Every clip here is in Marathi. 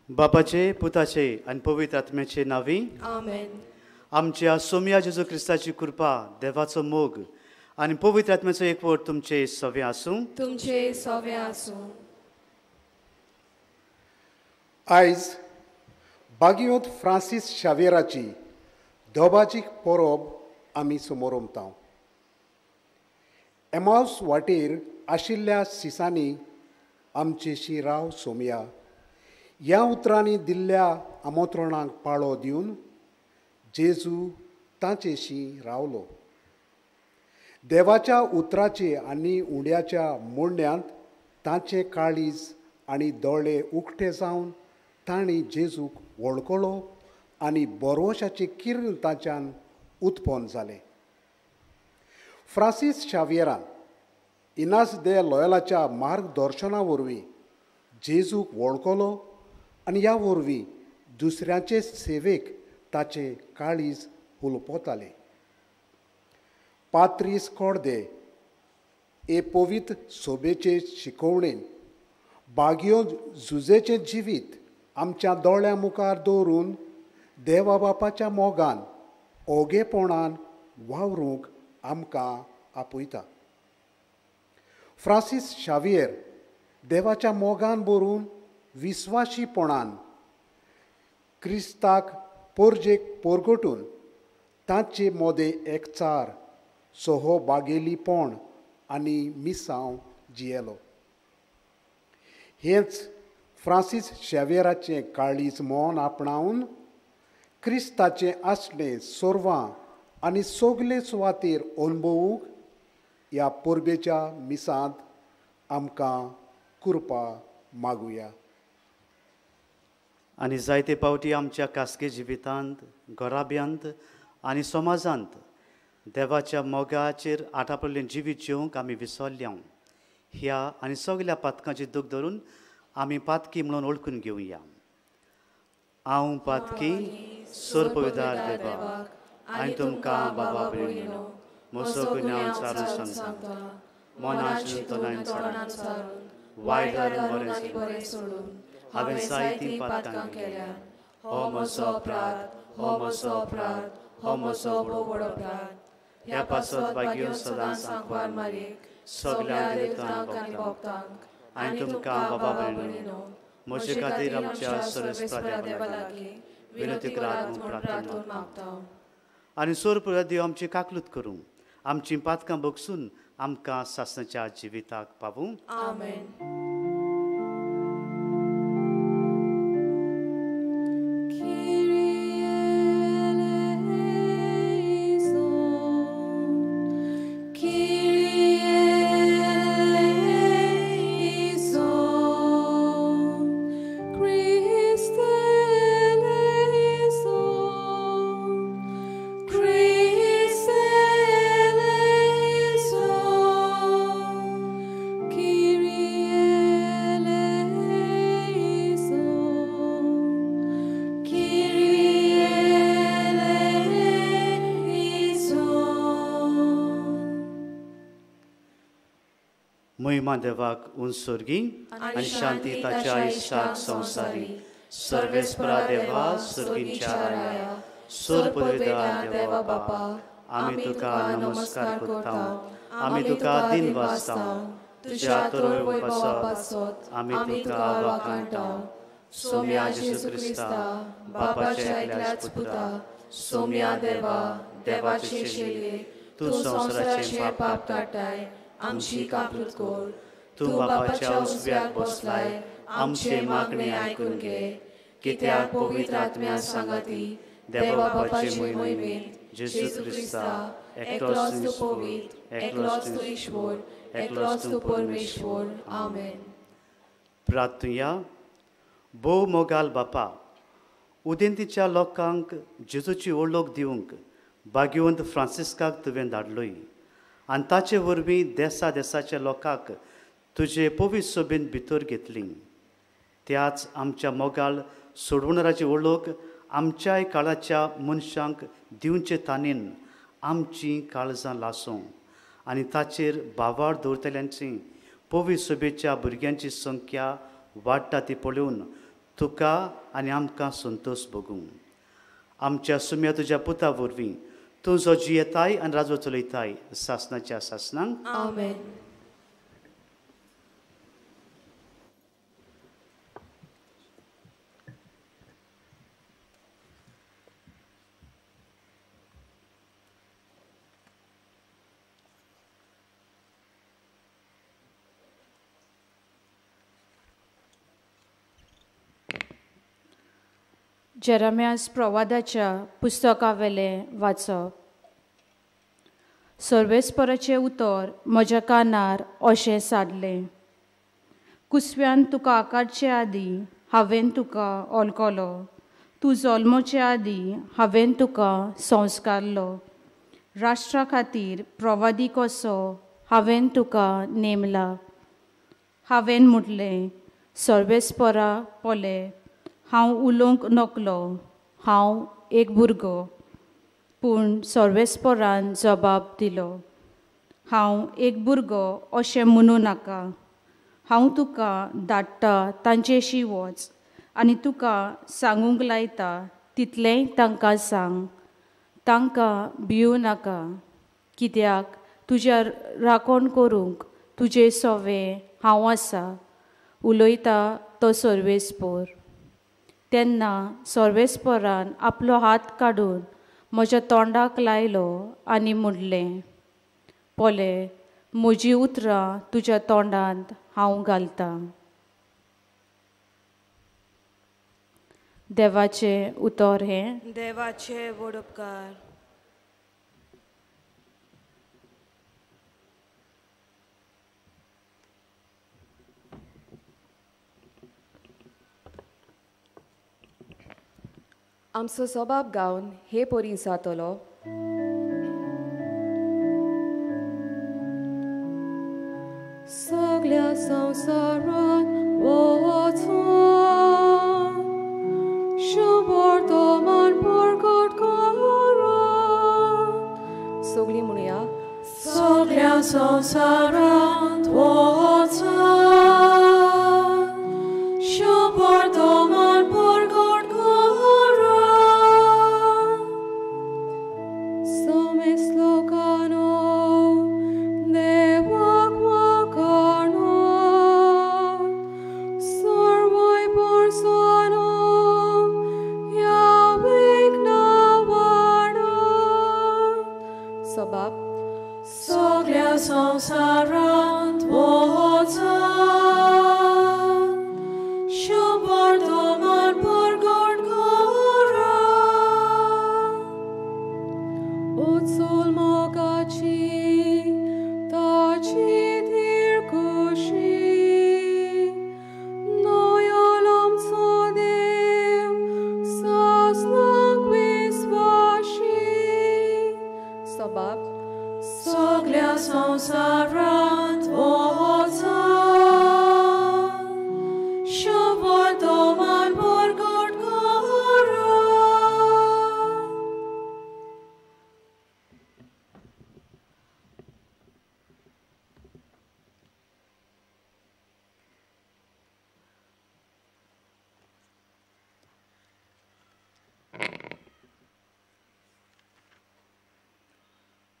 बापाचे पुताचे आणि पवित्र आत्म्याचे नावी आमेन. आमच्या सोम्या जेजू क्रिस्ताची कृपा देवाचो मोग आणि पवित्र आत्म्याचो एकवट तुमचे सवे आसूं. तुमचे सवे आसूं. आयज बागियोत फ्रांसीस शावेराची धोबाची परब आमी समोर उमतांव. एमाउस वाटेर आशिल्ल्या सिसांनी आमचेशी राव सोमया ह्या उतरांनी दिल्ल्या आमंत्रणाक पाळो दिवन जेजू तांचेशी रावलो. देवाच्या उतराचे आनी उंड्याच्या मोडण्यांत तांचे काळीज आनी दोळे उक्ते जावन तांणी जेजूक वळखलो आनी बरोवशाचे किर्ण तांच्यान उत्पन्न जालें. फ्रांसीस शावेरान इनास दे लॉयलाच्या मार्गदर्शना वरवीं जेजूक वळखलो आनी ह्या वरवीं दुसऱ्यांचे सेवेक ताचे काळीज हुलपताले. पात्रीस कोर्दे ए पवित्र सोबेचे शिकवणेन बागियो झुजेचें जिवीत आमच्या दोळ्या मुखार दवरून देवा बापाच्या मोगान ओगेपणान वावरूंक आमकां आपयता. फ्रांसीस शावेर देवाच्या मोगान भरून विस्वाशीपणान क्रिस्ताक पोरजेक पोरगोटून तांचे मोदे एकचार सोहो बागेलीपण आनी मिसांव जियेलो. हेंच फ्रांसीस शावेराचें काळीज मोन आपणावन क्रिस्ताचें आसलें सोरवां आनी सोगले सुवातेर अनुभवूंक ह्या परबेच्या मिसांत आमकां कृपा मागुया. आनी जायते पावटी आमच्या खासगी जिवितांत घराब्यांत आनी समाजांत देवाच्या मोगाचेर आटापल्लें जिवीत जिवंक आमी विसरल्या. ह्या आनी सगल्या पातकांची दूख धरून आमी पातकी म्हणून ओळखून घेवया. हांव पातकी सोर पवित्र देवाक आनी तुमकां बाबा भयणीनो म्हजो गुन्यांव चारून सांगता. मनांतल्यान तोंडांतल्यान सारून वायट आनी बरें सोडून हांवें जायतीं पातकां केल्यात. हो म्हजो अपराध, हो म्हजो अपराध, हो म्हजो भोव व्हड अपराध. ह्या पासत बागियो सदांच सांकवार मारीक सगल्या देवतांक आनी भक्तांक आनी तुमकां बाबा भयणीनो म्हजे खातीर आमच्या सर्वेस्परा देवा लागीं विनंती करात म्हूण प्रार्थना मागता. आनी सोर पवित्र देव आमची काकलूत करूं, आमची पातकां बगसून आमकां सासणाच्या जिविताक पावूं. आमेन. महिमा देवाक उंचोर्गी आनी शांती ताच्या इश्टाक संवसारी. सर्वेस्परा देवा सर्गींच्या राया सोर पवित्र देवा बापा आमी तुका नमस्कार करता. आमी तुका दिन वाजता. तुज्या तोरवे पासत आमी तुका वाखाणटा. सोम्या जेजू क्रिस्ता बापाच्या एकल्याच पुता सोम्या देवा देवाचे शेले तूं संवसाराचे पाप काडटाय आमची काकलूत कर. तूं बापाच्या उजव्याक बसलाय आमचे मागणे आयकून घे. कित्याक पवित्र आत्म्या सांगाती देवा बापाचे मोहिमेंत जेजू क्रिस्ता एकलोच तूं पवित्र, एकलोच तूं ईश्वर, एकलोच तूं परमेश्वर. आमेन. प्रार्थुया. भोव मोगाल बापा, उदेंतीच्या लोकांक जेजूची वळख दिवंक भाग्यवंत फ्रांसिस्काक तुवें धाडलोय आनी ताचे वरवीं देसा देसाच्या लोकांक तुजे पवित्र सोबेन भितर घेतली. त्याच आमच्या मोगाल सोडवणाराची वळख आमच्याय काळाच्या मनशांक दिवचे ताणेन आमची काळजां लासूं आनी ताचेर भावार दवरतल्यांची पवित्र सोबेच्या भुरग्यांची संख्या वाडटा ती पळोवन तुका आनी आमकां संतोश भोगूं. आमच्या सुम्या तुज्या पुता वरवीं तूं जो जियेताय आनी राजो चलयताय सासणाच्या सासणांक. आमेन. जेरेमियास प्रवादाच्या पुस्तकावेलें वाचप. सर्वेस्पराचें उतर म्हज्या कानार अशें सादलें. कुसव्यान तुका आकारचे आदीं हांवें तुका वळखलो. तूं जल्मचे आदीं हांवें तुका संस्कारलो. राष्ट्रा खातीर प्रवादी कसो हांवें तुका नेमला. हांवें म्हटलें, सर्वेस्परा पोले, हांव उलोवंक नकलो, हांव एक भुरगो. पूण सर्वेस्परान जबाब दिलो, हांव एक भुरगो अशें म्हणूं नाका. हांव तुका धाडटा तांचेशी वच आनी तुका सांगूंक लायता तितलेंय तांकां सांग. तांकां भिवू नाका, कित्याक तुज्या राखण करूंक तुजे सोवे हांव आसा, उलयता तो सर्वेस्पर. तेन्ना सर्वेस्परान आपलो हात काडून म्हज्या तोंडाक लायलो आनी म्हणलें, पोले, म्हजीं उतरां तुज्या तोंडांत हांव घालतां. देवाचें उतर हें. देवाचे व्हड उपकार. आमचो सबाब गावन हे परी जातलो. सगळ्या संवसारान वचून शुभवर्तमान प्रकट करा. सगळीं म्हणया. सगळ्या संवसारांत वचून शुभवर्तमान प्रकट करा. समेस लोकांनो देवाक वखाणा. सर्वय वर्सानो ह्या विघ्नावाडा. सबाब. सगळ्या संवसारांत वचून शुभवर्तमान प्रकट करा. उचल मोगाची ताची दीर्घशी. नोयल आमचो देव सासणाक विस्वाशी. सबाब. सगळ्या संवसारांत वचून शुभवर्तमान प्रकट करा.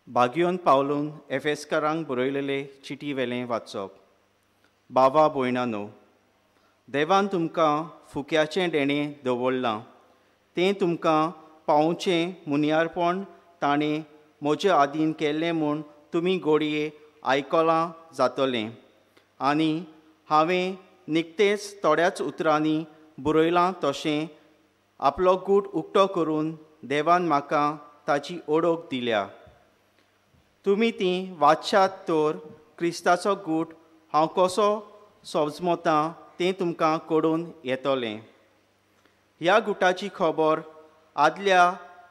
बागयोन पावलून एफेसकारांक बरयलेले चिटी वेलें वाचप. बावा भयणानो, देवान तुमकां फुक्याचें देणें दवरलां. तें तुमकां पावोवचें मुनियारपण ताणें म्हजे आदीन केल्लें म्हूण तुमी घोडये आयकलां जातलें. आनी हांवें निकतेंच थोड्याच उतरांनी बरयलां तशें आपलो गूट उक्तो करून देवान म्हाका ताची ओळख दिल्या. तुमी ती वाचशात तर क्रिस्ताचो गूट हांव कसो समजतां तें तुमकां कळून येतलें. ह्या गुटाची खबर आदल्या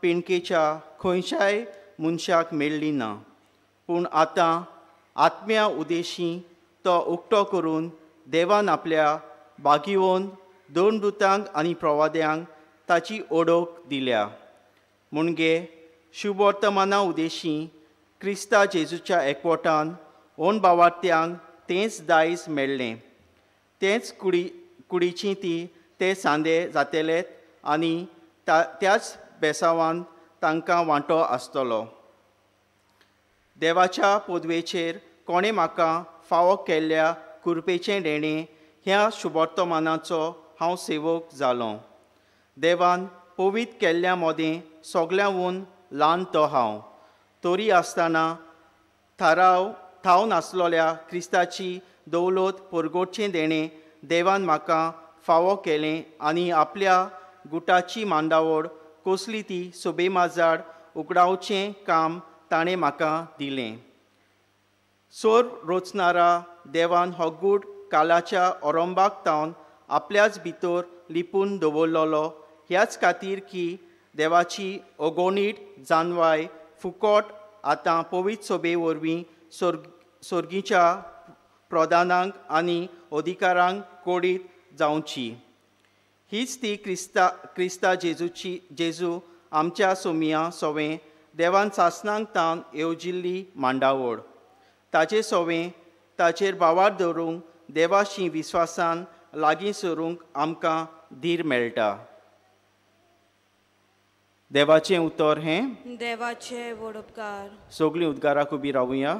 पिणकेच्या खंयच्याय मनशाक मेळ्ळी ना. पूण आतां आत्म्या उदेशी तो उक्तो करून देवान आपल्या बागीवन दोन दुतांक आनी प्रवाद्यांक ताची ओळख दिल्या. म्हणजे शुभवर्तमाना उदेशी क्रिस्ता जेजूच्या एकवटान ओन भावार्थ्यांक तेंच दायज मेळ्ळें. तेंच कुडीची ती ते सांदे जातलेत आनी त्याच बेसांवान तांकां वांटो आसतलो. देवाच्या पोदवेचेर कोणें म्हाका फावो केल्ल्या कृपेचें देणें ह्या शुभवर्तमानाचो हांव सेवक जालों. देवान पवित्र केल्ल्या मोदें सगळ्यांहून ल्हान तो हांव. तोरी आसतना थाव नासलोल्या क्रिस्ताची दौलत परगोडचें देणें देवान म्हाका फावो केलें आनी आपल्या गुटाची मांडावळ कसली ती सोबेमाजाड उगडावचें काम ताणें म्हाका दिलें. सोर रोचणारा देवान हो गूट कालाच्या ओरंबाक तावन आपल्याच भितर लिपून दवरलेलो ह्याच खातीर की देवाची ओगोणीट जानवाय फुकट आतां पवित्र सोबे वरवीं सोर्गीच्या प्रधानांक आनी अधिकारांक कोडीत जावची. हीच ती क्रिस्ता जेजू आमच्या सोमिया सोवें देवान सासणांक तावन येवजिल्ली मांडावळ. ताचे सोवें ताचेर भावार धरूंक देवाशी विस्वासान लागीं सरूंक आमकां धीर मेळटा. देवाचें उतर हें देवाचे व्हड उपकार. सगळीं उद्गाराक उबी रावुया.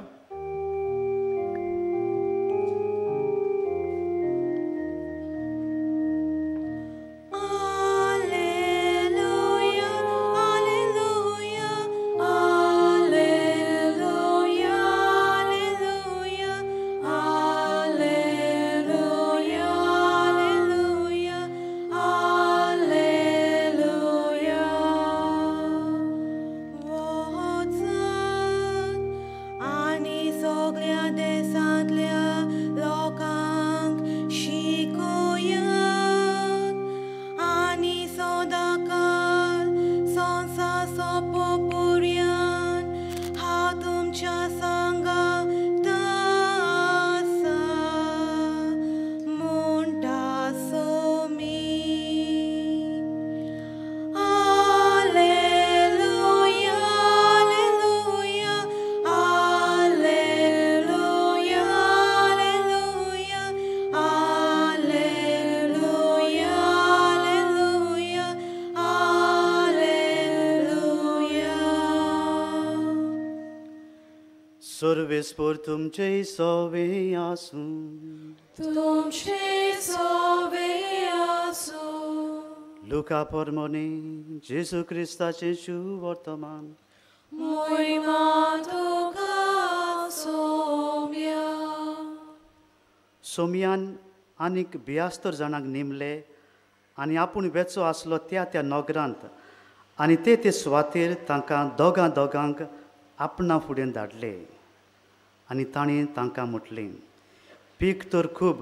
सर्वेस्पर तुमचे सोवे आसूं. तुमचे सोवे आसूं. लुका परमोने जेजू क्रिस्ताचे शुभ वर्तमान. महिमा तुका सोम्या. सोमयान आनीक 72 जाणांक नेमले आनी आपूण वेचो आसलो त्या नोगरांत आनी ते सुवातेर तांकां दोगांक आपणा फुडें धाडले. आनी ताणें तांकां म्हटलें, पीक तर खूब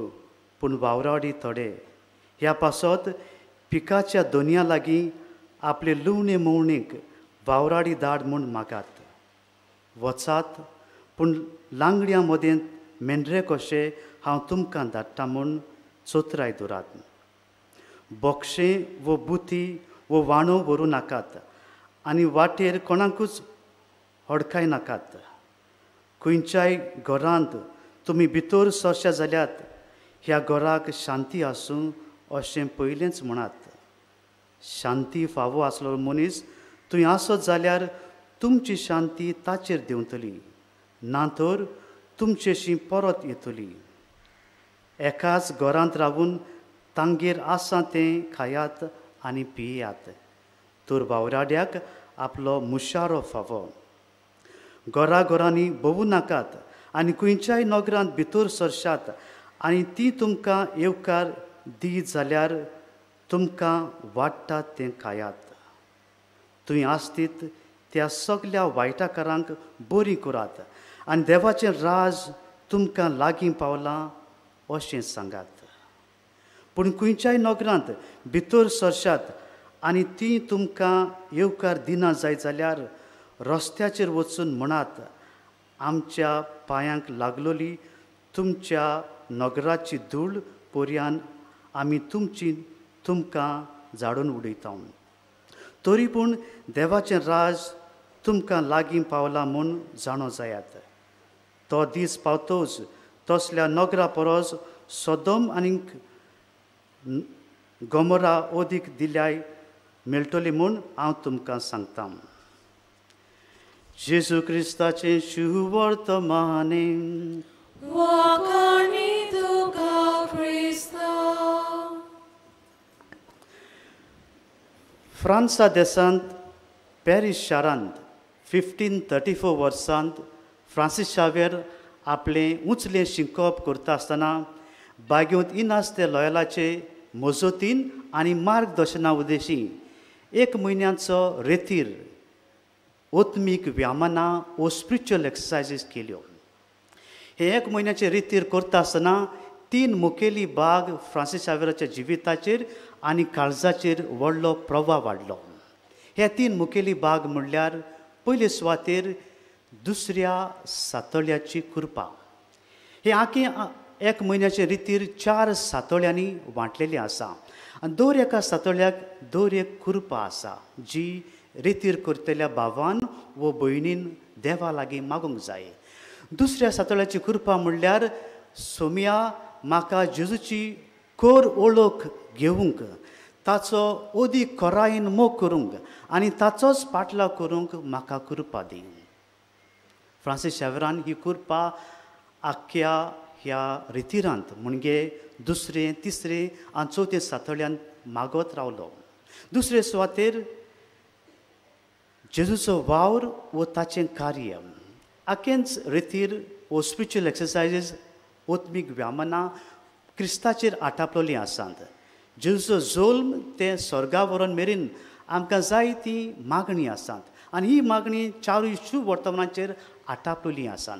पूण वावराडी थोडे. ह्या पासत पिकाच्या दोनया लागीं आपले लुवणे मोवणीक वावराडी धाड म्हूण मागात. वचात पूण लांगड्यां मदें मेंढरे कशें हांव तुमकां धाडटा म्हूण चोत्राय दवरात. बोक्षें वो बुती वो वाणो व्हरूं नाकात आनी वाटेर कोणाकूच हडकाय नाकात. खंयच्याय घरांत तुमी भितर सरशा जाल्यात ह्या घराक शांती आसूं अशें पयलेंच म्हणात. शांती फावो आसलो मनीस थंय आसत जाल्यार तुमची शांती ताचेर देंवतली ना तर तुमचेशी परत येतली. एकाच घरांत रावून तांगेर आसा तें खायात आनी पियात. तर वावराड्याक आपलो मुशारो फावो. घरांनी भोवू नाकात आनी खंयच्याय नोगरांत भितर सरशात आनी ती तुमकां येवकार दी जाल्यार तुमकां वाडटा तें खायात. थंय आसतीत त्या सगल्या वायटाकारांक बरी करात आनी देवाचें राज तुमकां लागीं पावलां अशें सांगात. पूण खंयच्याय नोगरांत भितर सरशात आनी ती तुमकां येवकार दिना जाय जाल्यार रस्त्याचेर वचून म्हणात, आमच्या पांयांक लागलोली तुमच्या नगराची धूळ पर्यान आमी तुमकां झाडून उडयता. तरी पूण देवाचें राज तुमकां लागीं पावलां म्हूण जाणो जायात. तो दीस पावतोच तसल्या नगरा परस सदोम आनीक गोमोरा ओदीक दिल्याय मेळटली म्हूण हांव तुमकां सांगतां. जेजू क्रिस्ताचें शुवर्तमाने वखाणी तुका क्रिस्ता. फ्रांसा देशांत पॅरीस शारांत 1534 वर्सांत फ्रांसीस शावेर आपलें उंचलें शिंकप करता आसतना बागेंत इनास ते लॉयलाचे मजतीन आनी मार्गदर्शना उद्देशी 1 म्हयन्याचो रेतीर ओत्मीक व्यायामना वो स्पिरिच्युअल एक्सरसायजीस केल्यो. हे 1 म्हयन्याचे रितीर करता आसतना 3 मुखेली भाग फ्रांसीस शावेराच्या जिविताचेर आनी काळजाचेर व्हडलो प्रभाव वाडलो. हे 3 मुखेली भाग म्हणल्यार पयले सुवातेर दुसऱ्या सातोळ्याची कृपा. हे आख्खे 1 म्हयन्याचे रितीर 4 सातोळ्यांनी वांटलेले आसा आनी दर एका सातोळ्याक दर एक कृपा आसा जी रितीर करतल्या भावान वो भयणीन देवा लागीं मागूंक जाय. दुसऱ्या सातोळ्याची कृपा म्हणल्यार सोम्या म्हाका जेजूची कोर ओळख घेवंक, ताचो ओदीक खोरायेन मोग करूंक आनी ताचोच पाटलाव करूंक म्हाका कृपा दी. फ्रांसीस शावेरान ही कृपा आख्ख्या ह्या रितीरांत म्हणजे दुसरे तिसरे आनी चवथे सातोळ्यांत मागत रावलो. दुसरे सुवातेर जेजूचो वावर वो ताचें कार्य आख्खेंच रितीर वो स्पिरिच्युअल एक्सरसायजीस ओत्मीक व्यायामना क्रिस्ताचेर आटापलोलीं आसात. जेजूचो जल्म ते स्वर्गा व्हरोन मेरेन आमकां जाय ती मागणी आसात आनी ही मागणी 4 शुभ वर्तमानाचेर आटापलोलीं आसात.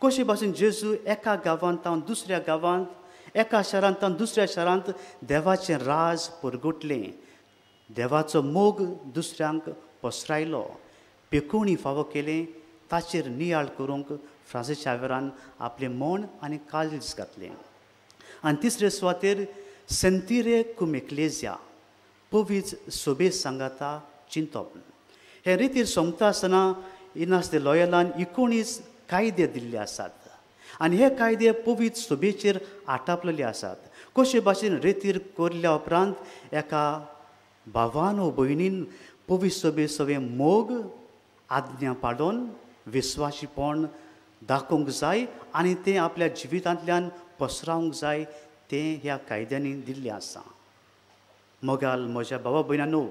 कशे भाशेन जेजू एका गांवांत दुसऱ्या गांवांत, एका शारांत दुसऱ्या शारांत देवाचें राज परगटलें, देवाचो मोग दुसऱ्यांक पसरायलो, पेकोवणी फावो केलें, ताचेर नियाळ करूंक फ्रांसीस शावेरान आपलें मन आनी काळीज घातलें. आनी तिसरे सुवातेर सेंतिरे कुम एक्लेसिया पवीज सोबे सांगाता चिंतप. हे रितीर सोंपता आसतना इनास दे लॉयलान 19 कायदे दिल्ले आसात आनी हे कायदे पवीज सोबेचेर आटापलेले आसात. कशे भाशेन रितीर कोरल्या उपरांत एका भावान व भयणीन पवीज सोबे सगळे मोग आज्ञा पाडून विस्वाशीपण दाखोवंक जाय आनी तें आपल्या जिवितांतल्यान पसरावंक जाय तें ह्या कायद्यांनी दिल्लें आसा. मोगाल म्हज्या भावा भयणांनो,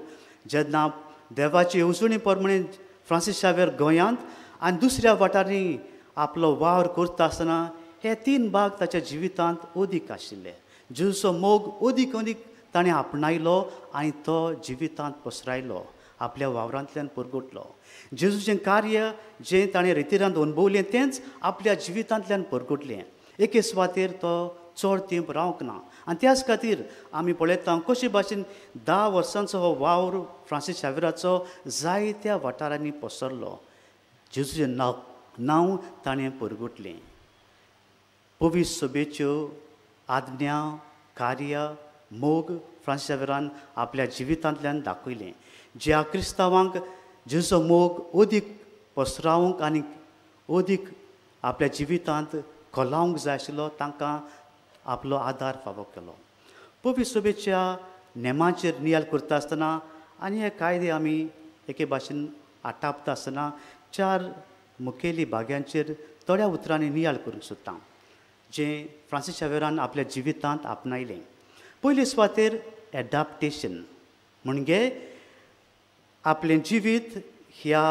जेन्ना देवाची येवजणी प्रमाणे फ्रांसीस शावेर गोंयांत आनी दुसऱ्या वाठारांनी आपलो वावर करता आसतना हे 3 भाग ताच्या जिवितांत ओदीक आशिल्ले. जेजूचो मोग ओदीक ओदीक ताणें आपणायलो आनी तो जिवितांत पसरायलो, आपल्या वावरांतल्यान परगटलो. जेजूचें कार्य जें ताणें रितीरांत अनुभवलें तेंच आपल्या जिवितांतल्यान परगटलें. एके सुवातेर तो चड तेंप रावंक ना आनी त्याच खातीर आमी पळयता कशे भाशेन 10 वर्सांचो हो वावर फ्रांसीस शावेराचो जायत्या वाठारांनी पसरलो. जेजूचें नांव ताणें परगटलें. पवीस सोबेच्यो आज्ञा, कार्य, मोग फ्रांसीस शावेरान आपल्या जिवितांतल्यान दाखयलें. ज्या क्रिस्तांवांक जेजूचो मोग ओदीक पसरावंक आनी ओदीक आपल्या जिवितांत खोलावंक जाय आशिल्लो तांकां आपलो आदार फावो केलो. पवीस सोबेच्या नेमाचेर नियाळ करता आसतना आनी हे कायदे आमी एके भाशेन आटापता आसतना 4 मुखेली भाग्यांचेर थोड्या उतरांनी नियाळ करूंक सोदतां जें फ्रांसीस शावेरान आपल्या जिवितांत आपणायलें. पयले सुवातेर एडाप्टेशन म्हणजे आपलें जिवीत ह्या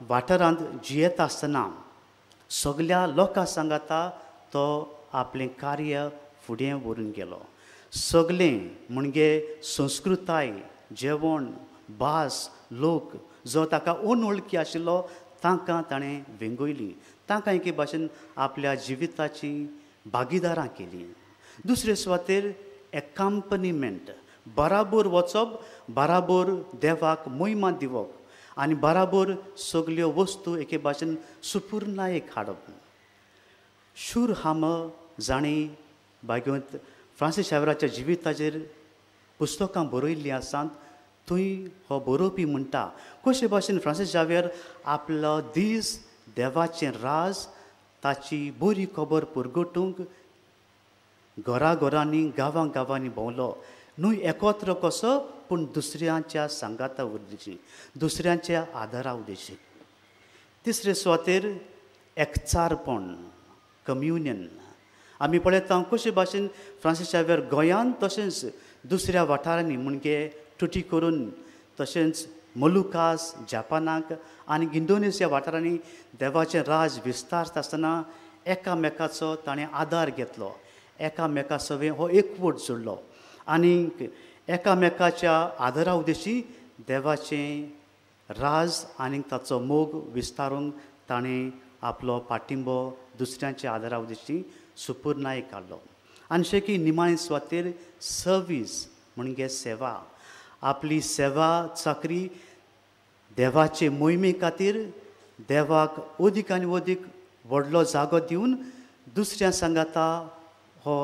वाठारांत जियेता आसतना सगल्या लोकां सांगाता तो आपलें कार्य फुडें व्हरून गेलो. सगलें म्हणजे संस्कृताय, जेवण, भास, लोक जो ताका अनवळखी आशिल्लो तांकां ताणें वेंगयली, तांकां एके भाशेन आपल्या जिविताची भागीदारां केलीं. दुसरे सुवातेर एकम्पनीमेंट, बराबर वचप, बराबर देवाक महिमा दिवप आनी बराबर सगल्यो वस्तू एके भाशेन सुपूर्णायेक हाडप. शूर हाम जाणी बागेंत फ्रांसीस शावेराच्या जिविताचेर पुस्तकां बरयल्लीं आसात. थंय हो बरोवपी म्हणटा कशे भाशेन फ्रांसीस शावेर आपलो दीस देवाचें राज ताची बरी खबर परगटूंक घराघरांनी गांवांनी भोंवलो. न्हू एकत्र कसो पूण दुसऱ्यांच्या सांगाता उरदेची दुसऱ्यांच्या आदारा उदेची तिसरे सुवातेर एकचारपण कम्युनियन आमी पळयता कशे भाशेन फ्रांसीस शावेर गोंयांत तशेंच दुसऱ्या वाठारांनी म्हणजे तुटी करून तशेंच मलुकास जापानाक आनी इंडोनेशिया वाठारांनी देवाचें राज विस्तारता आसतना एकामेकाचो ताणें आदार घेतलो एकामेका सवें हो एकवट जोडलो आनीक एकामेकाच्या आदारा उदेशी देवाचें राज आनीक ताचो मोग विस्तारूंक ताणें आपलो पाठिंबो दुसऱ्यांच्या आदारा उदेशी सुपूर्णाय काडलो आनी शेकी निमाणे सुवातेर सर्वीस म्हणजे सेवा आपली सेवा चाकरी देवाचे मोहिमे खातीर देवाक अदीक आनी अदीक व्हडलो जागो दिवन दुसऱ्या सांगाता हो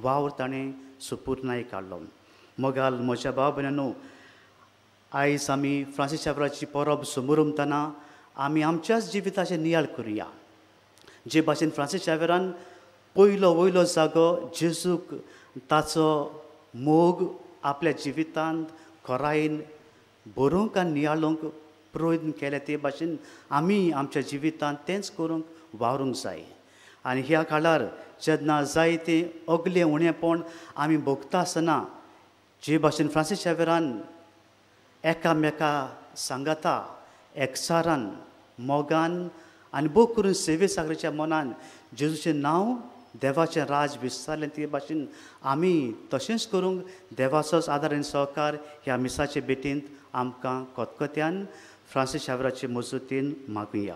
वावर ताणें सुपूर्णाय काडलो मोगाल म्हज्या भाव भयणांनो आयज आमी फ्रांसीस शावेराची परब समोर उमतना आमी आमच्याच जिविताचें नियाळ करुया जे भाशेन फ्रांसीस शावेरान पयलो वयलो जागो जेजूक ताचो मोग आपल्या जिवितांत खोरायेन बरोवंक आनी नियाळोवंक प्रयत्न केले ते भाशेन आमी आमच्या जिवितांत तेंच करूंक वावरूंक जाय आनी ह्या काळार जेन्ना जायते अगलें उणेपण आमी भोगता आसतना जे भाशेन फ्रांसीस शावेरान एकामेका सांगाता एकचारान मोगान आनी भोग करून सेवे सागराच्या मनान जेजूचें नांव देवाचें राज विस्तारलें ते भाशेन आमी तशेंच करूंक देवाचोच आदार आनी सहकार ह्या मिसाचे भेटेंत आमकां कोतकोत्यान फ्रांसीस शावेराचे मजतीन मागुया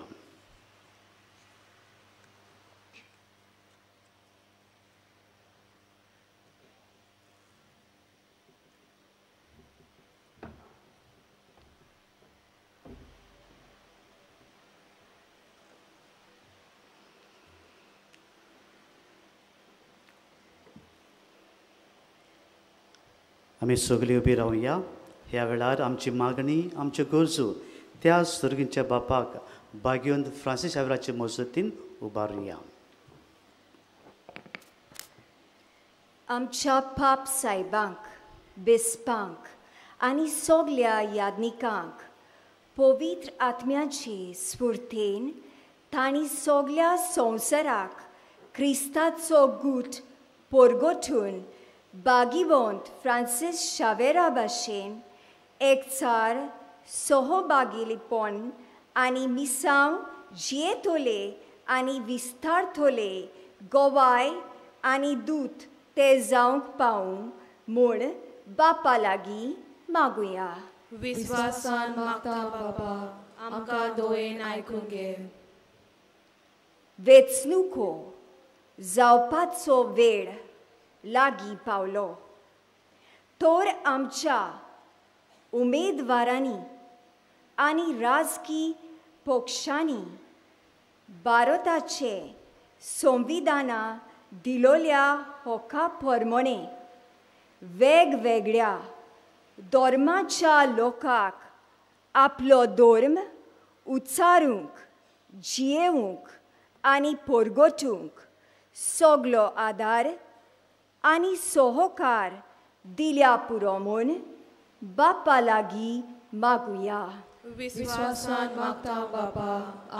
आमी सगळीं उबी रावया ह्या वेळार आमची मागणी आमच्यो गरजो त्या सर्गींच्या बापाक बागेवन फ्रांसीस शावेराचे मजतीन उबारुया आमच्या पाप सायबांक बिस्पांक आनी सगल्या यादनिकांक पवित्र आत्म्याची स्फूर्तेन तांणी सगल्या संवसाराक क्रिस्ताचो गूट परगटून बागीवंत फ्रांसीस शावेरा भाशेन एकचार सहभागिलीपण आनी मिसांव जियेतोले आनी विस्तारतोले गोवाय आनी दूत ते जावंक पावूं म्हूण बापा लागीं मागुया विस्वासान मागता बाबा आमकां दोयेन आयकूंक घे वेचणुको जावपाचो वेळ लागीं पावलो तर आमच्या उमेदवारांनी आनी राजकी पक्षांनी भारताचे संविधाना दिलोल्या होका प्रमाणे वेगवेगळ्या धर्माच्या लोकांक आपलो धर्म उच्चारूंक जियेवंक आनी परगटूंक सगलो आदार आनी सहकार दिल्या पुरो म्हूण बापा लागीं मागुया विस्वासान मागता बाबा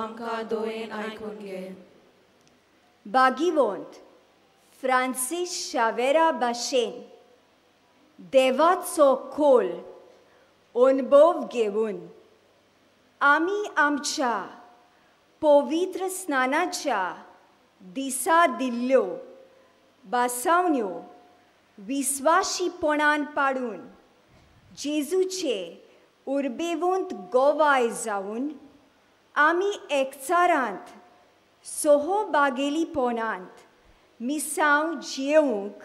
आमकां दोयेन आयकूंक घे बागीवंत फ्रांसीस शावेरा भाशेन देवाचो खोल अनुभव घेवन आमी आमच्या पवित्र स्नानाच्या दिसा दिल्ल्यो बासावण्यो विस्वाशीपणान पाडून जेजूचे उर्बेवंत गोवाय जावन आमी एकचारांत सहभागिलीपणांत मिसांव जियेवंक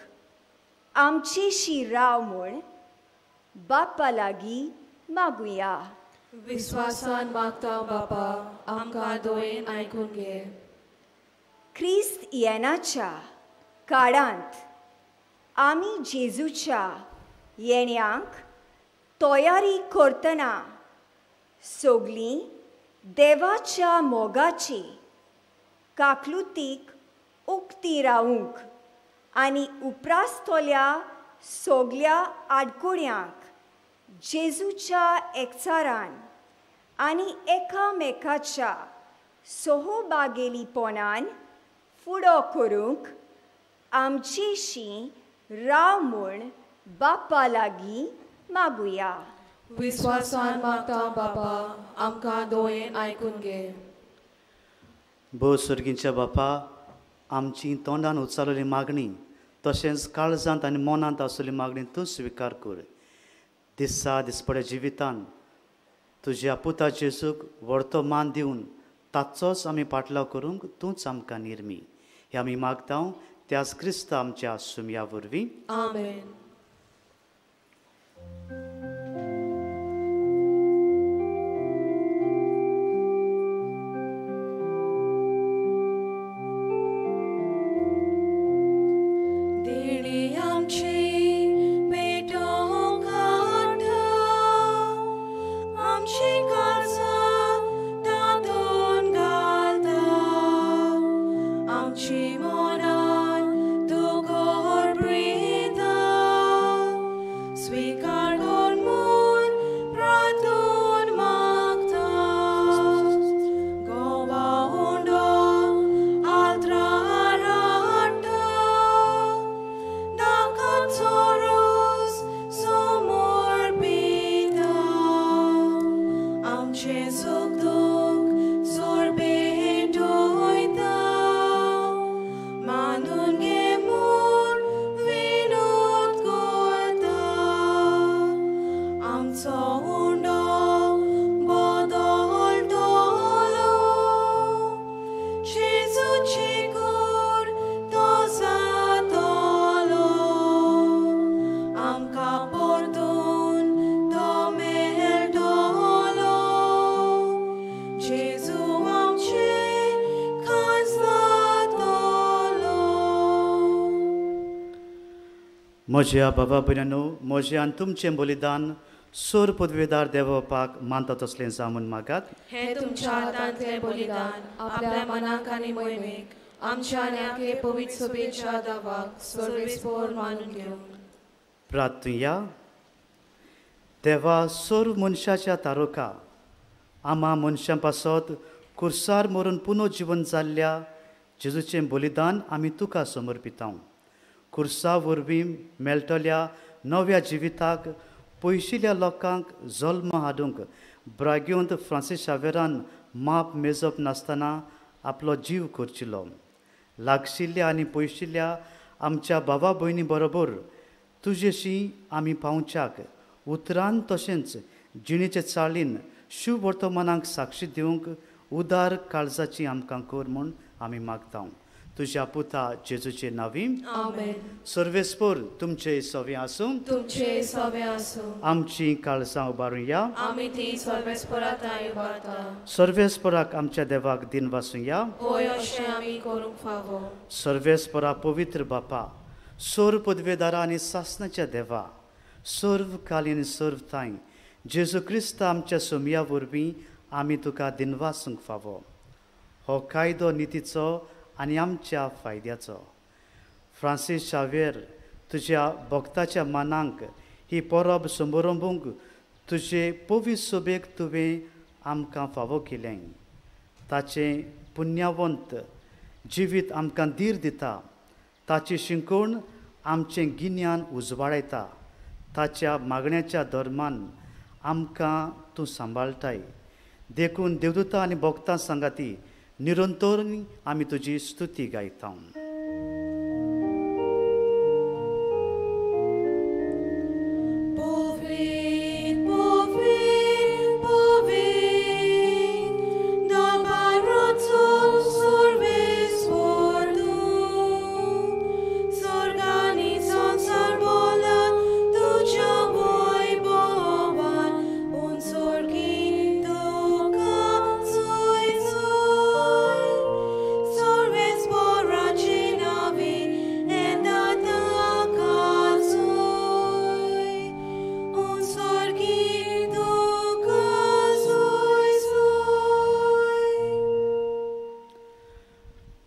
आमचेशी राव म्हूण बापा लागीं मागुया विस्वासान मागता बाबा आमकां दोयेन आयकूंक घे ख्रिस्त येणाच्या काळांत आमी जेजूच्या येण्याक तयारी करतना सगलीं देवाच्या मोगाची काकलुतीक उक्ती रावूंक आनी उपरासतल्या सोगल्या आडकुड्यांक जेजूच्या एकचारान आनी एकामेकाच्या सोहोबागेलीपणान फुडो करूंक आमचेशी राव म्हूण बाप्पा लागीं मागुया. विस्वासान मागता बापा, आमकां दोयेन आयकून घे. भोव सुर्गींच्या बापा, आमची तोंडान उच्चारलेली मागणी तशेंच काळजांत आनी मनांत आसलेली मागणी तूं स्विकार कर. दिसा दिसपड्या जिवितान तुज्या पुता जेजूक व्हडतो मान दिवन ताचोच आमी पाटलाव करूंक तूंच आमकां निर्मी. हे आमी मागता त्याच क्रिस्त आमच्या सुमया वरवीं. आमेन. म्हज्या बाबा भयणांनो, म्हजें तुमचें बलिदान सोर पदवेदार देवपाक मानता तसलें जावून मागात. हे तुमच्या हातांतलें बलिदान आपल्या मनाक आनी मोहिमेक आमच्या न्याके पवित्र सभेच्या दावाक सर्वेस्पोर मानून घेवन. प्रार्थुया. देवा, सोर मनशाच्या तारोका आमा मनशां पासत कुर्सार मरून पुनर्जीवन जाल्ल्या जेजूचें बलिदान आमी तुका समर्पिता. कुर्सा वरवीं मेळटल्या नव्या जिविताक पयशिल्ल्या लोकांक जल्म हाडूंक ब्राग्योंत फ्रांसीस शावेरान माप मेजप नासतना आपलो जीव करचिलो. लागशिल्ल्या आनी पयशिल्ल्या आमच्या भावा भयणी बरोबर तुजेशी आमी पावच्याक उतरान तशेंच जिणेचे चाळीन शुभ वर्तमानाक साक्षी दिवंक उदार काळजाची आमकां कर म्हूण आमी मागता. तुज्या पुता जेजूचे नांवी. आमेन. सर्वेस्पोर तुमचे सवे आसूं. तुमचे सवे आसूं. आमची काळजां उबारुया. आमी ती सर्वेस्परांत उबारता. सर्वेस्पराक आमच्या देवाक दिन वासुया. होय अशें आमी करूंक फावो. सर्वेस्परा पवित्र बापा, सोर पदवेदारा आनी सासणाच्या देवा, सर्व कालीन आनी सर्व थाय जेजू क्रिस्त आमच्या सोमया वरवीं आमी तुका दिनवासूंक फावो. हो कायदो नितीचो आनी आमच्या फायद्याचो. फ्रांसीस शावेर तुज्या भक्ताच्या मानांक ही परब समारंभूंक तुजे पवित्र सभेक तुवें आमकां फावो केलें. ताचें पुण्यवंत जिवीत आमकां धीर दिता. ताची शिंकवण आमचें गिन्यान उजवाडयता. ताच्या मागण्याच्या धर्मान आमकां तूं सांबाळटाय. देखून देवदूतां आनी भक्तां सांगाती निरंतर आमी तुजी स्तुती गायता.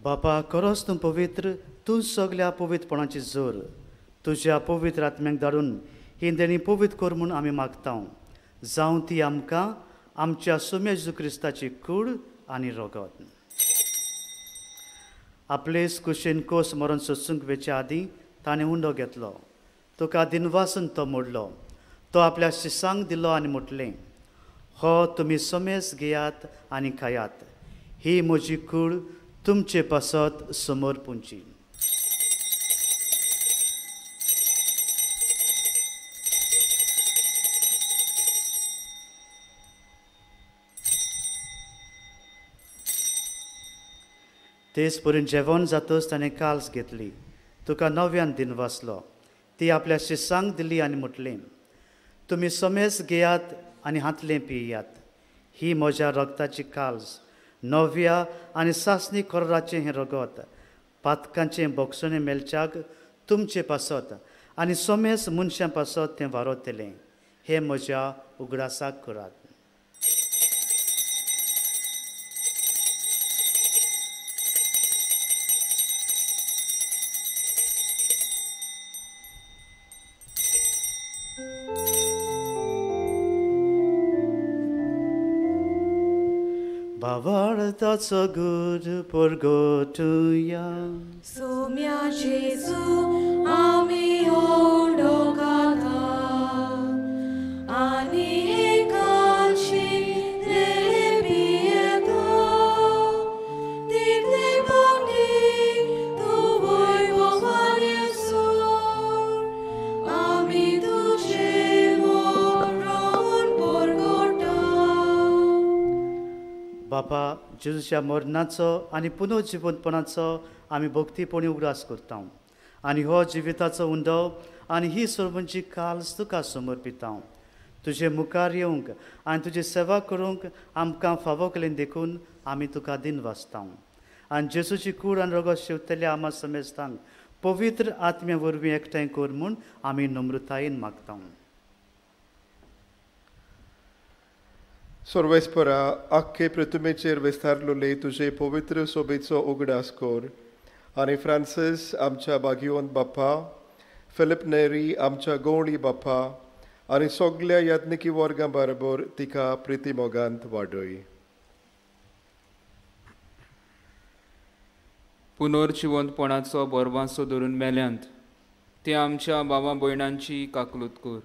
बापा, खरोच तूं पवित्र, तूं सगल्या पवित्रपणाची जोर. तुज्या पवित्र आत्म्याक धाडून ही देणी पवित्र कर म्हूण आमी मागता जावं ती आमकां आमच्या सोम्या जेजू क्रिस्ताची कूड आनी रगत. आपलेच कुशीन कोस मरण सोंसूंक वेच्या आदीं ताणें उंडो घेतलो. तुका दिनवासून तो मोडलो. तो आपल्या शिसांक दिलो आनी म्हटलें, हो तुमी सोमेस घेयात आनी खायात. ही म्हजी कूड तुमचे पासत समोर पुंची. तेच परेन जेवण जातच ताणें काल्स घेतली. तुका नव्यान दिन वाचलो. ती आपल्या शिसांक दिली आनी म्हटलें, तुमी सोमेस घेयात आनी हातलें पियात. ही म्हज्या रगताची काल्स, नव्या आनी सासणी कोर्राचें हें रगत, पातकांचें बोगसणें मेलच्याक तुमचे पासत आनी सोमेस मनशां पासत तें वारोतलें. हें म्हज्या उगडासाक करात. Bavartaco good porgotuja. Somia Jesu, ami odogata, ani ekachi lebieto, digne bogni, tu voi bohvaliesur, ami tujevo ron porgota. बापा जेजूच्या मरणाचो आनी पुनर्जिवनपणाचो आमी भक्तीपणी उगडास करता आनी हो जिविताचो उंडो आनी ही सर्वांची काल्स तुका समर्पिता. तुजे मुखार येवंक आनी तुजी सेवा करूंक आमकां फावो केलें देखून आमी तुका दिन वाचता. आनी जेजूची कूड आनी रगत शेवतल्या आमा समेस्तांक पवित्र आत्म्या वरवीं एकठांय कर म्हूण आमी नम्रतायेन मागता. सर्वेस्परा आख्खे पृथ्वीचेर विस्तारलोले तुजे पवित्र सोबेचो उगडास कर आनी फ्रांसीस आमच्या बागियोन बाप्पा, फिलिप नेरी आमच्या गवळी बाप्पा आनी सगल्या यात्निकी वर्गां बरोबर तिका प्रितीमोगांत वाडय. पुनर्जिवंतपणाचो बोरवांसो धरून मेल्यांत ते आमच्या भावा भयणांची काकलूत कर.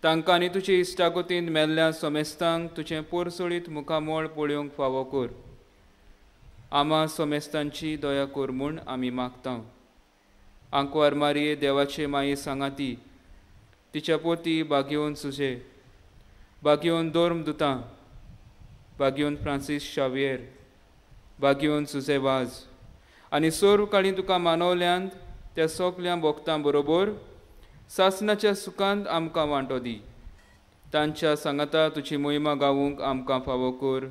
तांकां आनी तुजे इश्टागतींत मेल्ल्या सोमेस्तांक तुजें पोरसोळीत मुखामोळ पळोवंक फावो कर. आमा सोमेस्तांची दया कर म्हूण आमी मागता. आंकवार मारये देवाचे माये सांगाती, तिच्या पोती बागियोन सुजे, बागियोन दोर्म दुतां, बागियोन फ्रांसीस शावियर, बागियोन सुजे वाज आनी सोर्व काळी तुका मानवल्यांत त्या सगल्या भोगतां बरोबर सासणाच्या सुखांत आमकां वांटो दी. तांच्या सांगाता तुजी मोहिमा गावूंक आमकां फावो कर.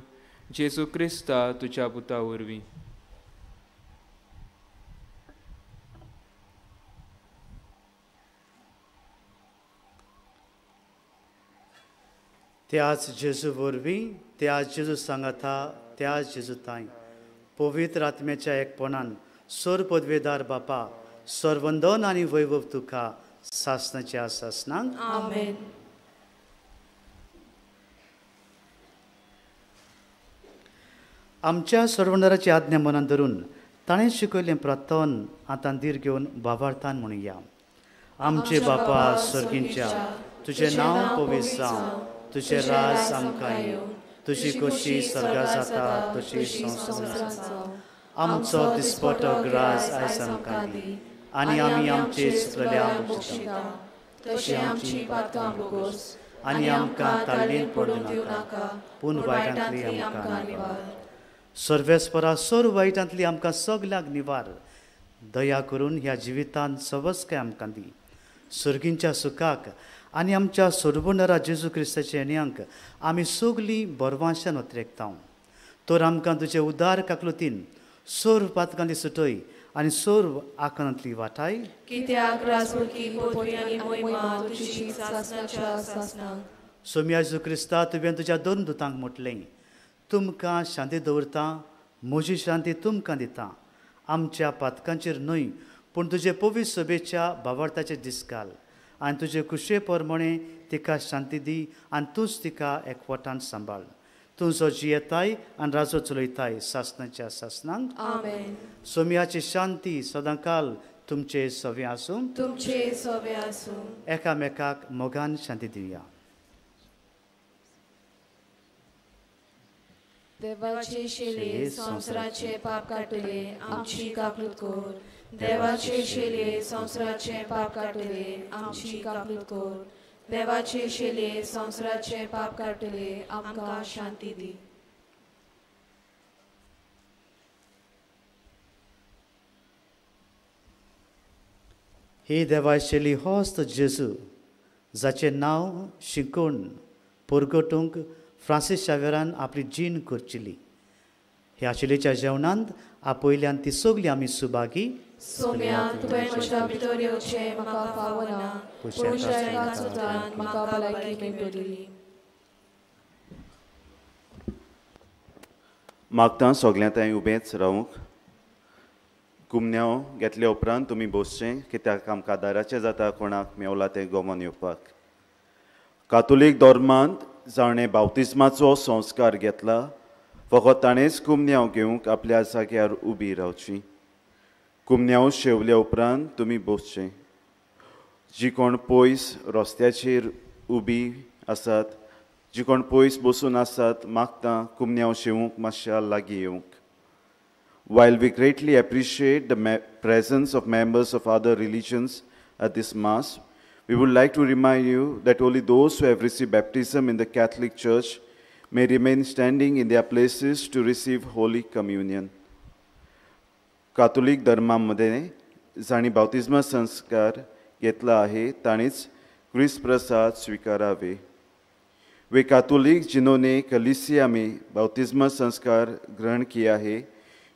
जेजू क्रिस्ता तुज्या पुता वरवीं. त्याच जेजू वरवीं, त्याच जेजू सांगाता, त्याच जेजू ताई पवित्र आत्म्याच्या एकपणान सोर पदवेदार बापा सर्वंदन आनी वैभव तुका सासणाच्या सासणांक. आमेन. आमच्या सर्वंदराची आज्ञा मनान धरून ताणें शिकयलें प्रार्थन आतां धीर घेवन भावार्थान म्हणुया. आमचे बापा स्वर्गींच्या, तुजें नांव पवित्र जावं, तुजें राज आमकां येवं, तुजी कशी स्वर्गा जाता तशी संवसारांत जावं. आमचो दिसपटो ग्रास आयज आमकां दी आनी आमी आमचे चुकलेल्यांक बक्षिता तशें आमची पातकां बोगोस आनी आमकां ताळयेन पडूं नाका, पूण वायटांतली आमकां निवार. सर्वेस्परा सोर वायटांतली आमकां सगल्याक निवार. दया करून ह्या जिवितांत सवस्काय आमकां दी. सर्गींच्या सुखाक आनी आमच्या सोडवणारा जेजू क्रिस्ताच्या येण्याक आमी सगलीं बरवांशान उतरेकता. तर आमकां तुजे उदार काकलुतीन सोर पातकांतली सुटय आनी सोर आंकणांतली वाटाय. कित्याक राजवटी पोटवी आनी मोहिमा तुजी सासणाच्या सासणांक. सोम्या जेजू क्रिस्ता तुवें तुज्या दोन दुतांक म्हटलें, तुमकां शांती दवरता, म्हजी शांती तुमकां दिता. आमच्या पातकांचेर न्हय पूण तुजे पवित्र सभेच्या भावार्थाचे दीस घाल आनी तुजे कुशे प्रमाणे तिका शांती दी आनी तूंच तिका एकवटान सांबाळ. तूं जो जियेताय आनी राजो चलयताय सासणाच्या सासणांक. आमेन. सोम्याची शांती सदांकाल तुमचे सवे आसूं. तुमचे सवे आसूं. एकामेकाक मोगान शांती दिवया. देवाचे शेले संवसाराचे पाप काटले आमची काकूत कोर. देवाचे शेले संवसाराचे पाप काटले आमची काकूत कोर. देवाचे शेले संवसाराचे पाप काटले आमकां शांती दी. ही देवाशेली होस्त जेजू जाचें नांव शिकून परगटूंक फ्रांसीस शावेरान आपली जीण करचिली. ह्या शिलेच्या जेवणांत आपयल्यान ती सगळीं आमी सुभागी. सोम्या तुवें म्हज्या भितर येवचें म्हाका फावना, पूण एकाच उतरान म्हाका भलायकी मेळटली. मागता सगळ्यांत उबेंच रावूंक. गुमन्यांव घेतले उपरांत तुमी बसचें, कित्याक आमकां दाराचें जाता कोणाक मेवला तें गमोन येवपाक. कातोलीक धर्मांत जाणें बावतिस्माचो संस्कार घेतला फकत ताणेंच कुमन्यांव घेवंक आपल्या जाग्यार उबी रावची. कुमन्यांव शेवले उपरांत तुमी बसचें. जी कोण पयस रस्त्याचेर उबी आसात, जी कोण पयस बसून आसात, मागता कुमन्यांव शेवूंक मातशा लागीं येवंक. While we greatly appreciate the presence of members of other religions at this Mass, we would like to remind you that only those who have received baptism in the Catholic Church may remain standing in their places to receive Holy Communion. कातोलिक धर्मामध्ये जाणी बावतिस्मा संस्कार घेतला आहे ताणीच ख्रिस्त प्रसाद स्वीकारावे. वे कैथोलिक जिन्होंने कलीसिया में बावतिस्मा संस्कार ग्रहण किया है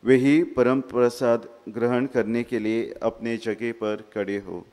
वे ही परम प्रसाद ग्रहण करने के लिए अपने जगह पर खड़े हो.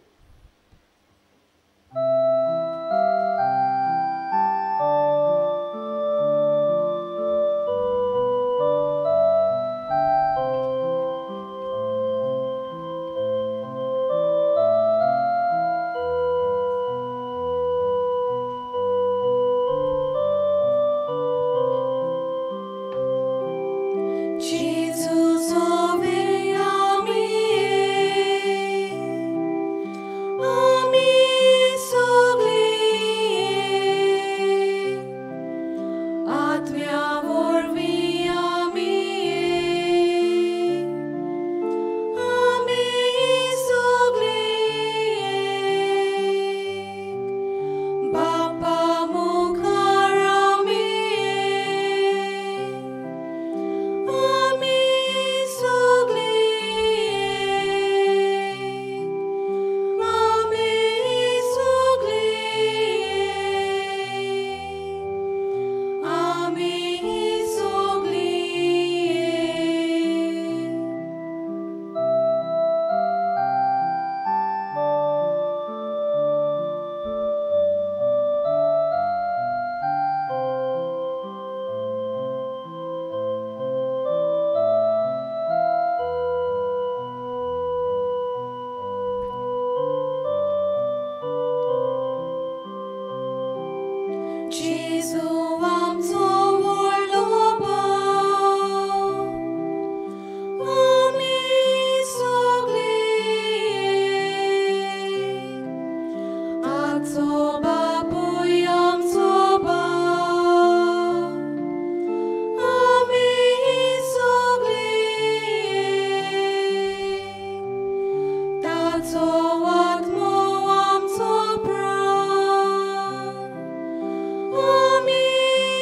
Amen.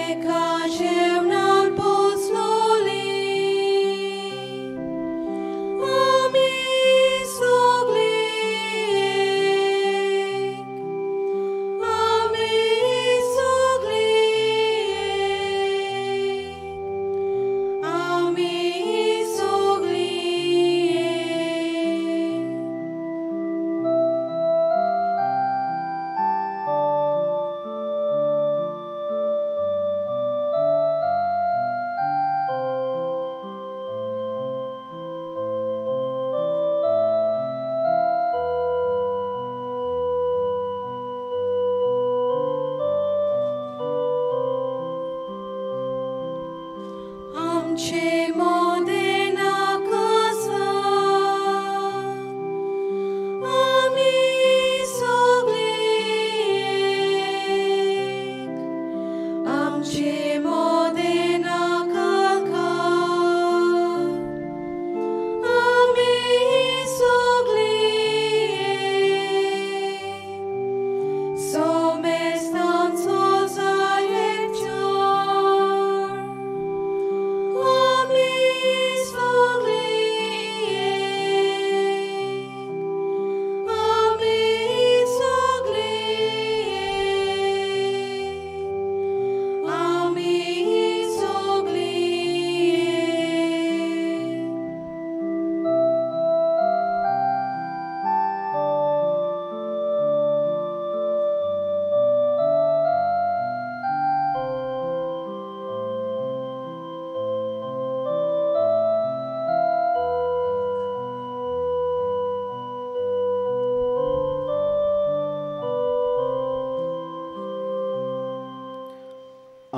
एका जेवणात पोचलोली आमी सगळी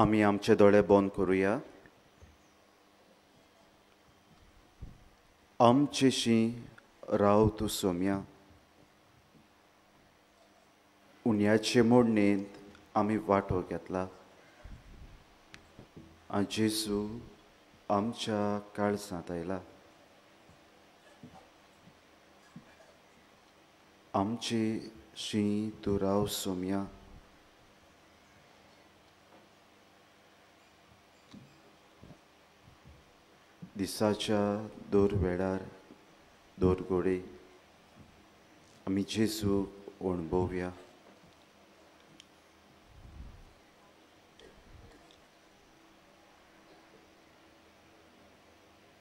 आमी आमचे दोळे बंद करुया. आमचेशी राव तूं सोम्या. उण्याचे मोडणेंत आमी वांटो घेतला. जेजू आमच्या काळजांत आयला. आमचेशी तूं राव सोम्या. दिसाच्या दोर वेळार दोर गोडे आमी जेजूक अणभवया.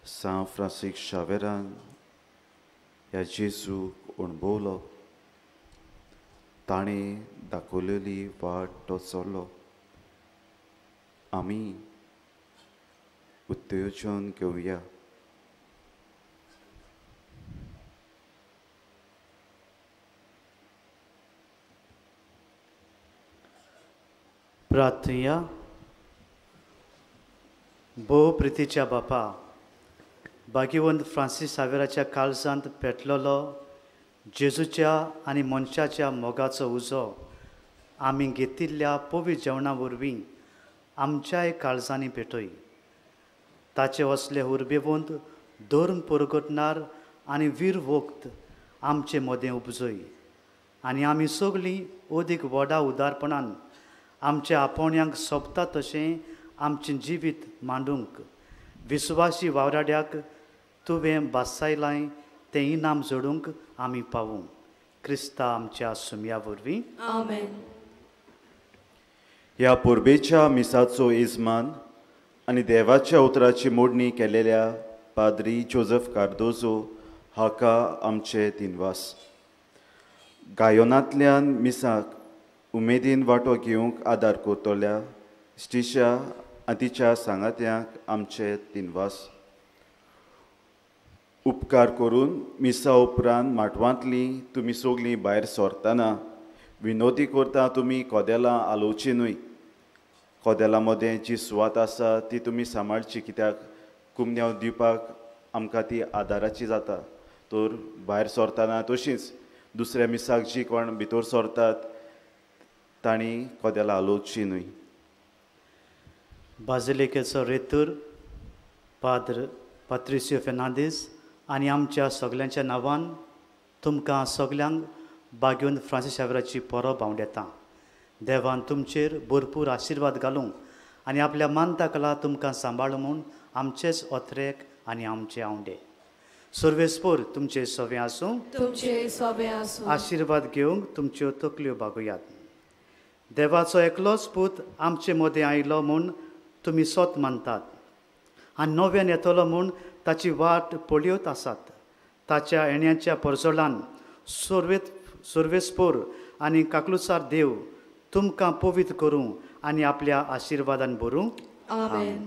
सान फ्रांसीस शावेरान ह्या जेजूक अणभवलो. ताणें दाखयलेली वाट तो चल्लो. आमी उत्तेजन घेवया. प्रार्थया. भोव प्रितीच्या बापा, भाग्यवंत फ्रांसीस सावेराच्या काळजांत पेटलेलो जेजूच्या आनी मनशाच्या मोगाचो उजो आमी घेतिल्ल्या पवित्र जेवणा वरवीं आमच्याय काळजांनी पेटय. ताचे असले उर्बेवंत धर्म परगटणार आनी वीर वक्त आमचे मदें उपजय. आनी आमी सगळीं अदीक व्हडा उदारपणान आमच्या आपोवण्यांक सोबता तशें आमचें जिवीत मांडूंक विस्वासी वावराड्याक तुवें बासायलाय तें इनाम जोडूंक आमी पावूं. क्रिस्ता आमच्या सुम्या वरवीं. आमेन. ह्या पुर्बेच्या मिसाचो इजमान आनी देवाच्या उतराची मोडणी केलेल्या पाद्री जोझफ कार्दोजो हाका आमचे दिनवास. गायोनांतल्यान मिसाक उमेदीन वांटो घेवंक आदार करतल्या स्टिशा आनी तिच्या सांगात्यांक आमचे दिनवास. उपकार करून मिसा उपरांत माटवांतली तुमी सगळीं भायर सरतना विनोदी करता तुमी कोदेलां आलोवची न्हय. कोदेलां मदें जी सुवात आसा ती तुमी सांबाळची, कित्याक कुमन्यांव दिवपाक आमकां ती आदाराची जाता. तर भायर सरतना तशींच दुसऱ्या मिसाक जी कोण भितर सरतात तांणी कोदेलां आलोवची न्हय. बाजिलिकेचो रेतूर पाद्र पात्रिसियो फेर्नांदीस आनी आमच्या सगळ्यांच्या नांवान तुमकां सगल्यांक भाग्यवंत फ्रांसीस शावेराची परब हांव दितां. देवान तुमचेर भरपूर आशिर्वाद घालूं आनी आपल्या मानताकला तुमकां सांबाळ म्हूण आमचेच ओत्रेक आनी आमचे आवंडे. सर्वेस्पोर तुमचे सवे आसूं, तुमचे सवे आसूं. आशिर्वाद घेवंक तुमच्यो तकल्यो बागुयात. देवाचो एकलोच पूत आमचे मदें आयलो म्हूण तुमी सोत मानतात आनी नव्यान येतलो म्हूण ताची वाट पळयत आसात. ताच्या येण्याच्या परजोळान सर्वेस्पोर आनी काकलुसार देव तुमकां पवित्र करूं आनी आपल्या आशिर्वादान भरूं. आमेन.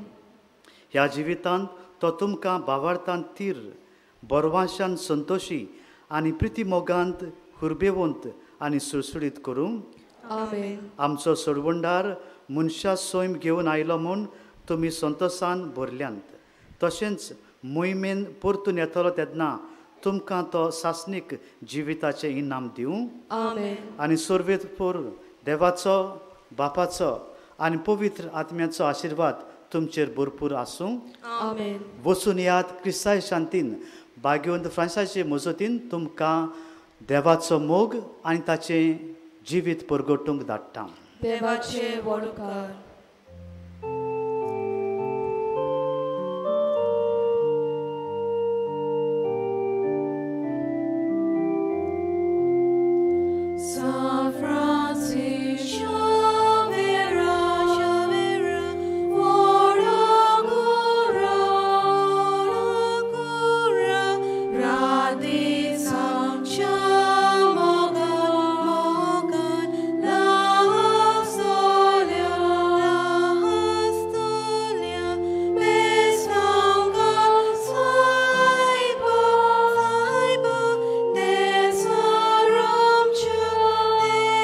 ह्या जिवितांत तो तुमकां भावार्थांत तीर, बरवाशान संतोशी आनी प्रिती मोगांत हुरबेवंत आनी सुळसुळीत करूं. आमेन. आमचो सोडवंडार मनशा सोयम घेवन आयलो म्हूण तुमी संतोशान भरल्यांत. तशेंच मोहिमेन परतून येतलो तेन्ना तुमकां तो सासनीक जिविताचें इनाम दिवं. आमेन. आनी सर्वेस्पोर देवाचो, बापाचो आनी पवित्र आत्म्याचो आशिर्वाद तुमचेर भरपूर आसूं. आमेन. वचून याद क्रिस्ताय शांतीन भाग्यवंत फ्रांसाचे मजतीन तुमकां देवाचो मोग आनी ताचें जिवीत परगटूंक धाडटा. देवाचे वडकार. San Francis Shavera, Shavera, Oragura, Oragura, Radhi Samcha Mogan, Mogan, La Solia, La Astolia, Besanga, Saiba, Saiba, Desaramcha,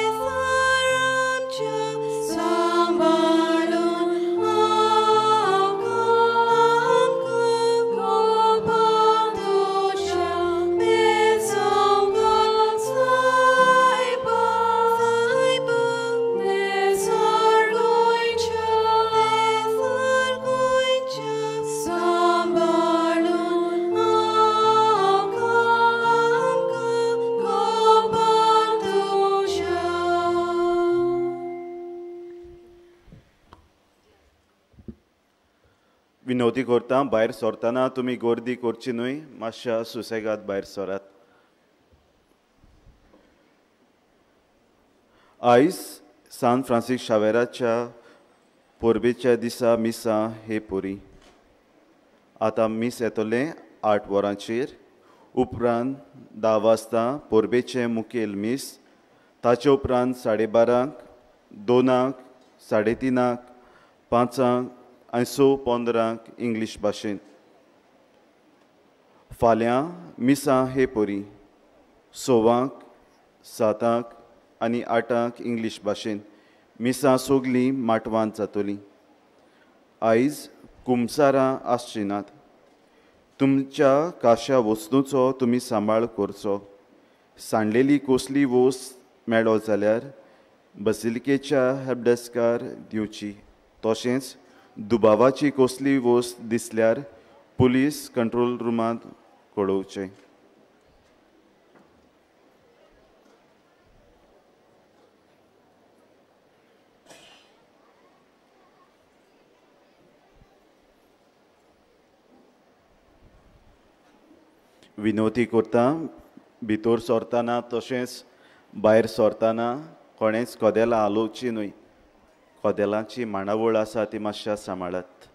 Desaramcha, Sambalun, Amka, Amka, Gopandusha, Besanga, Saiba, Saiba, Desargoincha, Desargoincha, Sambalun, Amka, Amka, Gopandusha. विनोदी करता भायर सरतना तुमी गर्दी करची न्हय, मातशा सुसेगाद भायर सरात. आयज सान फ्रांसीस शावेराच्या परबेच्या दिसा मिसा हे पोरी. आतां मिस येतले 8 वरांचेर. उपरांत 10 वाजता परबेचे मुखेल मिस. ताचे उपरांत 12:30, 2:00, 3:30, 5:00 आनी 6:15 इंग्लीश भाशेन. फाल्यां मिसा हे पोरी 6:00, 7:00 आनी 8:00 इंग्लीश भाशेन. मिसा सोगलीं माटवांत जातलीं. आयज कुमसारां आसची नात. तुमच्या काश्या वस्तूंचो तुमी सांबाळ करचो. सांडलेली कसली वस्त मेळ्ळो जाल्यार बसिलिकेच्या हेल्पडेस्कार दिवची. तशेंच दुबावाची कसली वस्त दिसल्यार पुलीस कंट्रोल रुमांत कळोवचें. विनोदी करता भितर सरतना तशेंच भायर सरतना कोणेंच कदेलां हालोवची न्हय. कदेलांची मांडावळ आसा ती मातशा सांबाळात.